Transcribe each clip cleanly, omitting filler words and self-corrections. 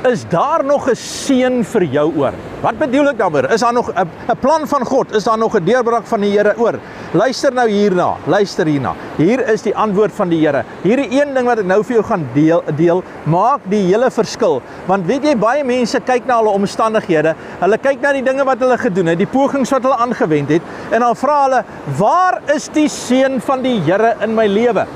is daar nog 'n seën vir jou oor? Wat bedoel ek daarmee? Is daar nog 'n plan van God? Is daar nog 'n deurbraak van die Here oor? Luister nou hierna, luister hierna. Hier is die antwoord van die Here. Hierdie een ding wat ek nou vir jou gaan deel, maak die hele verskil. Want weet jy, baie mense kyk na hulle omstandighede, hulle kyk na die dinge wat hulle gedoen het, die pogings wat hulle aangewend het, en dan vra hulle, waar is die seën van die Here in my lewe?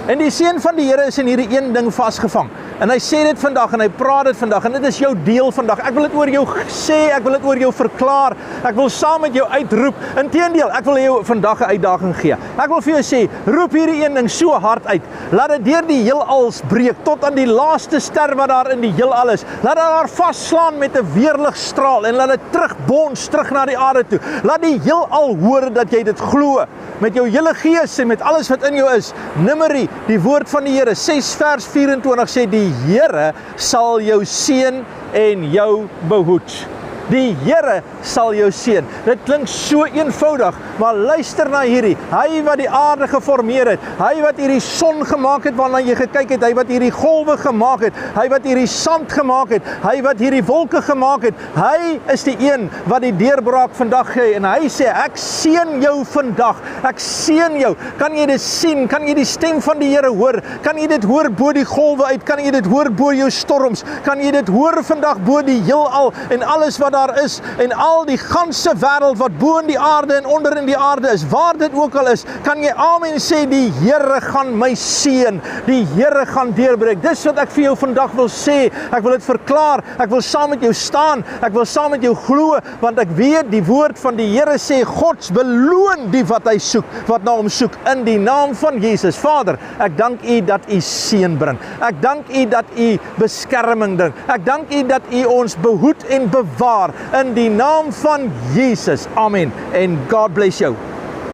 En die seën van die Here is in hierdie een ding vasgevang. En hy sê dit vandag en hy praat dit vandag en dit is jou deel vandag. Ek wil dit oor jou sê, ek wil dit oor jou verklaar. Ek wil saam met jou uitroep. Inteendeel, ek wil jou vandag 'n uitdaging gee. Ek wil vir jou sê, roep hierdie een ding so hard uit. Laat dit deur die heelal breek tot aan die laaste ster wat daar in die heelal is. Laat dit daar vasslaan met 'n weerligstraal en laat dit terugbons terug na die aarde toe. Laat die heelal hoor dat jy dit glo met jou hele gees en met alles wat in jou is. Numeri, die woord van die Here, 6 vers 24 sê die Here sal jou seën en jou behoed. Die Here sal jou seën. Dit klink so eenvoudig, maar luister na hierdie. Hy wat die aarde geformeer het, hy wat hierdie son gemaak het waarna jy gekyk het, hy wat hierdie golwe gemaak het, hy wat hierdie sand gemaak het, hy wat hierdie wolke gemaak het, hy is die een wat die deurbraak vandag gee en hy sê, ek seën jou vandag. Ek seën jou. Kan jy dit sien? Kan jy die stem van die Here hoor? Kan jy dit hoor bo die golwe uit? Kan jy dit hoor bo jou storms? Kan jy dit hoor vandag bo die heelal en alles wat daar is en al die ganse wêreld wat bo in die aarde en onder in die aarde is, waar dit ook al is, kan jy amen sê, die Here gaan my seën, die Here gaan deurbreek. Dis wat ek vir jou vandag wil sê, ek wil dit verklaar, ek wil saam met jou staan, ek wil saam met jou glo, want ek weet die woord van die Here sê, God beloon die wat hy soek, wat na hom soek, in die naam van Jesus. Vader, ek dank U dat U seën bring, ek dank U dat U beskerming bring, ek dank U dat U ons behoed en bewaar, in die naam van Jesus. Amen. En God bless you.